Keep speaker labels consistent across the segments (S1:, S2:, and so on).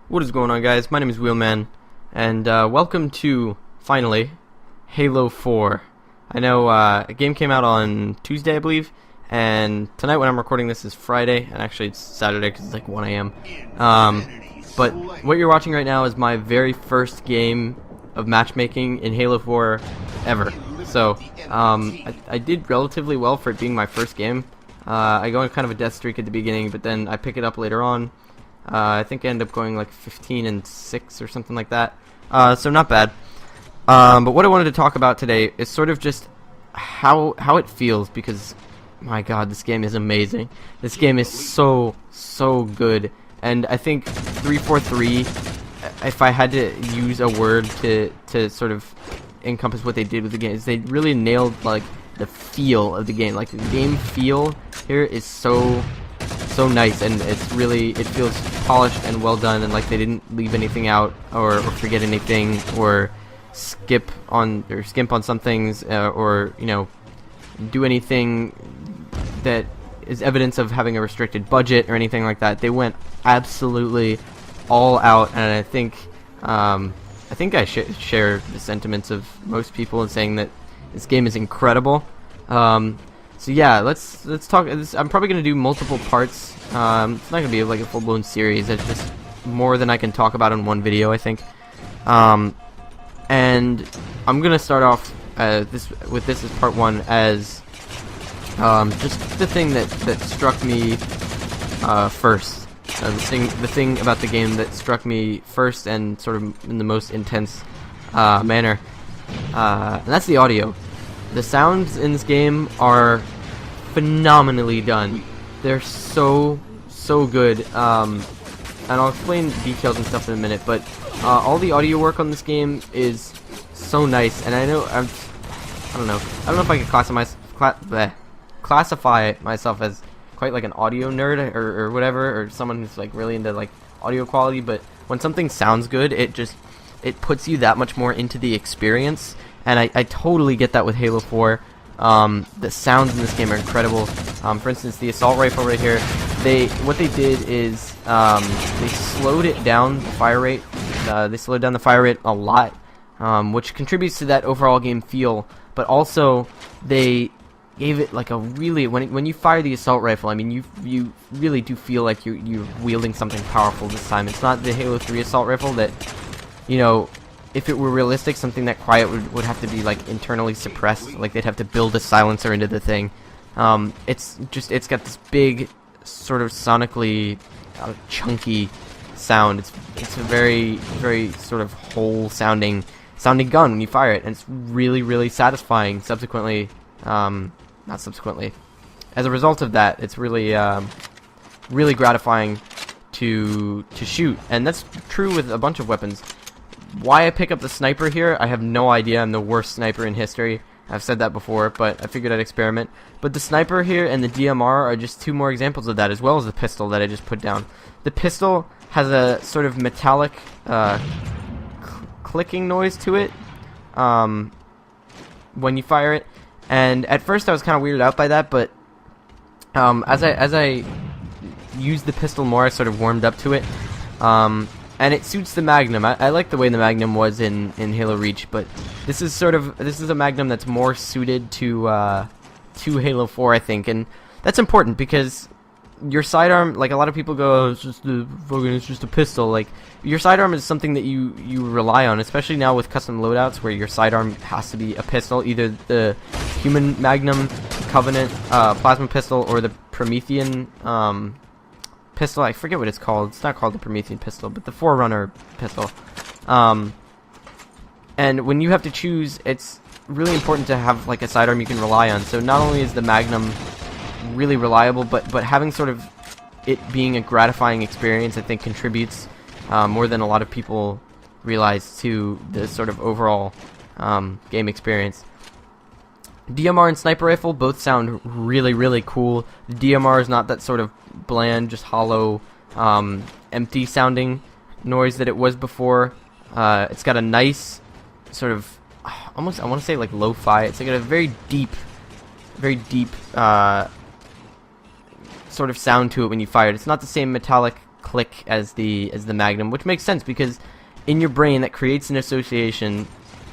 S1: What is going on, guys? My name is Wheelman, and welcome to, finally, Halo 4. I know a game came out on Tuesday, I believe, and tonight when I'm recording this is Friday, and actually it's Saturday because it's like 1 a.m. But what you're watching right now is my very first game of matchmaking in Halo 4 ever. So, I did relatively well for it being my first game. I go on kind of a death streak at the beginning, but then I pick it up later on. I think I end up going like 15-6 or something like that. So not bad. But what I wanted to talk about today is sort of just how it feels, because my god, this game is amazing. This game is so good. And I think 343, if I had to use a word to sort of encompass what they did with the game, is they really nailed like the feel of the game. Like the game feel here is so nice, and it feels polished and well done, and like they didn't leave anything out or forget anything or skimp on some things, or do anything that is evidence of having a restricted budget or anything like that. They went absolutely all out, and I think I share the sentiments of most people in saying that this game is incredible. So yeah, let's talk. I'm probably gonna do multiple parts. It's not gonna be like a full-blown series. It's just more than I can talk about in one video, I think. And I'm gonna start off with this as part one, as just the thing that struck me first. The thing about the game that struck me first and sort of in the most intense manner, and that's the audio. The sounds in this game are phenomenally done. They're so good. And I'll explain details and stuff in a minute, but all the audio work on this game is so nice. And I don't know if I could classify myself as quite like an audio nerd or whatever, or someone who's like really into like audio quality, but when something sounds good, it puts you that much more into the experience. And I totally get that with Halo 4. The sounds in this game are incredible. For instance, the assault rifle right here, what they did is they slowed it down, the fire rate. They slowed down the fire rate a lot, which contributes to that overall game feel. But also, they gave it like a really, when you fire the assault rifle, I mean, you really do feel like you're wielding something powerful this time. It's not the Halo 3 assault rifle that, if it were realistic, something that quiet would have to be like internally suppressed. Like they'd have to build a silencer into the thing. It's got this big, sort of sonically chunky sound. It's a very sort of whole sounding gun when you fire it, and it's really satisfying. Subsequently, not subsequently, as a result of that, it's really gratifying to shoot, and that's true with a bunch of weapons. Why I pick up the sniper here, I have no idea. I'm the worst sniper in history. I've said that before, but I figured I'd experiment. But the sniper here and the DMR are just two more examples of that, as well as the pistol that I just put down. The pistol has a sort of metallic clicking noise to it when you fire it. And at first I was kind of weirded out by that, but as I used the pistol more, I sort of warmed up to it. And it suits the Magnum. I like the way the Magnum was in Halo Reach, but this is a Magnum that's more suited to Halo 4, I think, and that's important because your sidearm, like a lot of people go, oh, it's just a pistol. Like your sidearm is something that you rely on, especially now with custom loadouts where your sidearm has to be a pistol, either the Human Magnum, Covenant plasma pistol, or the Promethean pistol. I forget what it's called. It's not called the Promethean pistol, but the Forerunner pistol. And when you have to choose, it's really important to have like a sidearm you can rely on. So not only is the Magnum really reliable, but having sort of it being a gratifying experience, I think contributes more than a lot of people realize to the sort of overall game experience. DMR and sniper rifle both sound really cool. The DMR is not that sort of bland, just hollow, empty sounding noise that it was before. It's got a nice sort of almost, I want to say like lo-fi. It's like a very deep sort of sound to it when you fire it. It's not the same metallic click as the Magnum, which makes sense because in your brain that creates an association,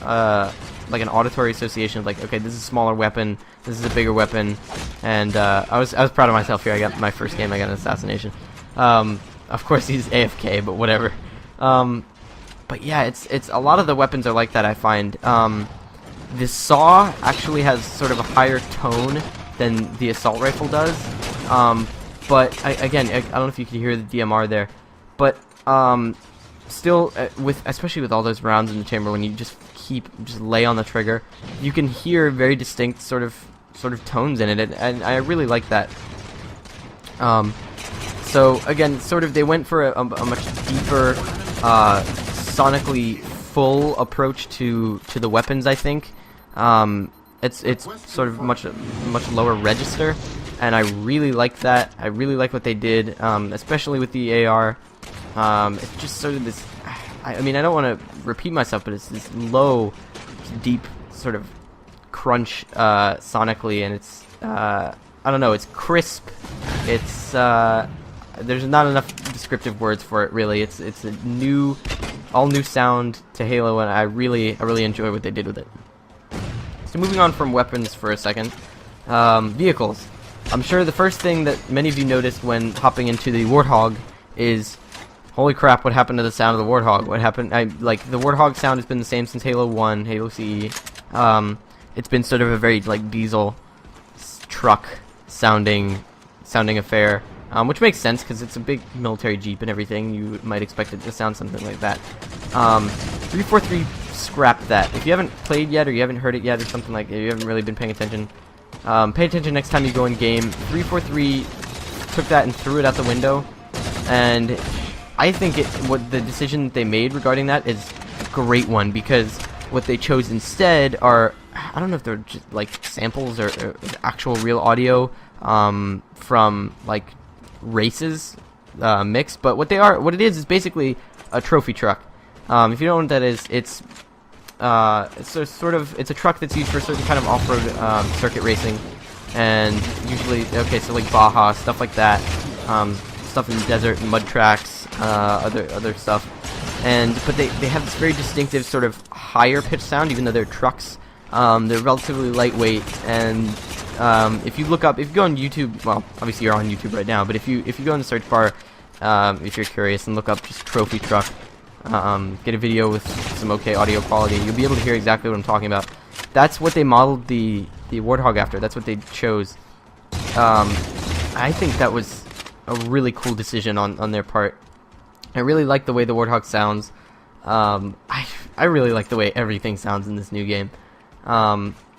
S1: like an auditory association of like, okay, this is a smaller weapon, this is a bigger weapon, and I was proud of myself here. I got my first game, I got an assassination. Of course he's AFK, but whatever. But yeah, it's a lot of the weapons are like that, I find. The saw actually has sort of a higher tone than the assault rifle does. But again, I don't know if you can hear the DMR there, but still, especially with all those rounds in the chamber, when you just lay on the trigger, you can hear very distinct sort of tones in it, and I really like that. So again, sort of they went for a much deeper, sonically full approach to the weapons, I think. It's sort of much lower register, and I really like that. I really like what they did, especially with the AR. It's just sort of this. I mean, I don't want to repeat myself, but it's this low, deep sort of crunch sonically, and it's I don't know. It's crisp. It's there's not enough descriptive words for it, really. It's a all new sound to Halo, and I really enjoy what they did with it. So moving on from weapons for a second, vehicles. I'm sure the first thing that many of you noticed when hopping into the Warthog is, holy crap, what happened to the sound of the Warthog? What happened? Like, the Warthog sound has been the same since Halo 1, Halo CE. It's been sort of a very, like, diesel truck sounding affair, which makes sense because it's a big military Jeep and everything. You might expect it to sound something like that. 343 scrapped that. If you haven't played yet, or you haven't heard it yet, or something like that, you haven't really been paying attention, pay attention next time you go in game. 343 took that and threw it out the window, and I think what the decision they made regarding that is a great one, because what they chose instead are, I don't know if they're just like samples or actual real audio from like races mixed, but what it is basically a trophy truck. If you don't know what that is, it's a truck that's used for a certain kind of off-road circuit racing, and usually, okay, so like Baja, stuff like that, stuff in the desert and mud tracks, other stuff, but they have this very distinctive sort of higher pitch sound, even though they're trucks. They're relatively lightweight, and if you go on YouTube, well, obviously you're on YouTube right now, but if you go in the search bar, if you're curious, and look up just trophy truck, get a video with some okay audio quality, you'll be able to hear exactly what I'm talking about. That's what they modeled the Warthog after. That's what they chose. I think that was a really cool decision on their part. I really like the way the Warthog sounds. I really like the way everything sounds in this new game.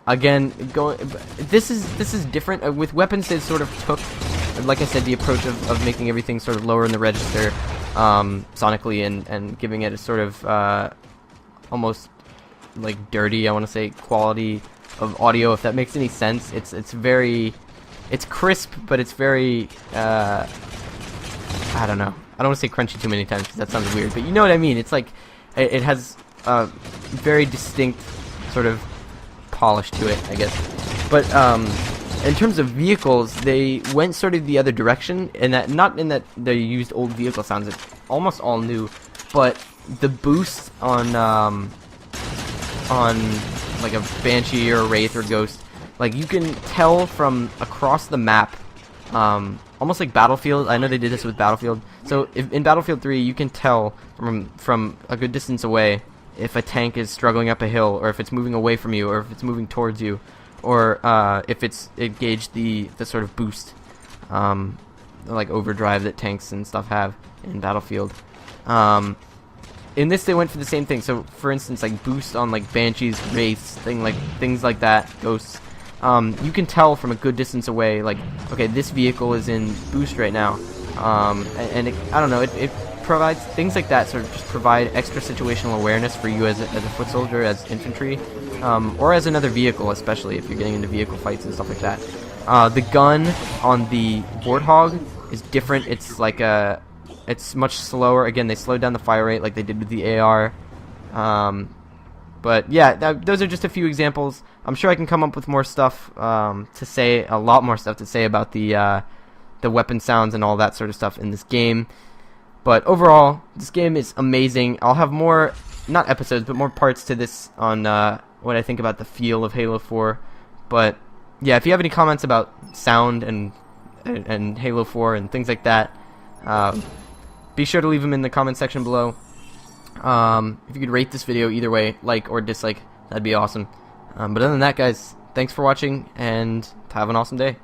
S1: Again, this is different. With weapons, they sort of took, like I said, the approach of making everything sort of lower in the register, sonically, and giving it a sort of almost like dirty, I want to say, quality of audio, if that makes any sense. It's crisp, but it's very I don't know. I don't want to say crunchy too many times because that sounds weird, but you know what I mean. It's like it has a very distinct sort of polish to it, I guess. But in terms of vehicles, they went sort of the other direction, and that not in that they used old vehicle sounds. It's almost all new, but the boost on like a Banshee or a Wraith or Ghost, like you can tell from across the map, almost like Battlefield. I know they did this with Battlefield. So in Battlefield 3, you can tell from a good distance away if a tank is struggling up a hill, or if it's moving away from you, or if it's moving towards you, or if it's engaged the sort of boost, like overdrive that tanks and stuff have in Battlefield. In this, they went for the same thing. So, for instance, like boost on like Banshees, Wraiths, things like that, Ghosts. You can tell from a good distance away, like, okay, this vehicle is in boost right now, and I don't know, it provides things like that. Sort of just provide extra situational awareness for you as a foot soldier, as infantry, or as another vehicle, especially if you're getting into vehicle fights and stuff like that. The gun on the Warthog is different. It's like it's much slower. Again, they slowed down the fire rate like they did with the AR. But yeah, those are just a few examples. I'm sure I can come up with more stuff to say, a lot more stuff to say about the weapon sounds and all that sort of stuff in this game. But overall, this game is amazing. I'll have more, not episodes, but more parts to this on what I think about the feel of Halo 4. But yeah, if you have any comments about sound and Halo 4 and things like that, be sure to leave them in the comment section below. If you could rate this video either way, like or dislike, that'd be awesome. But other than that, guys, thanks for watching, and have an awesome day.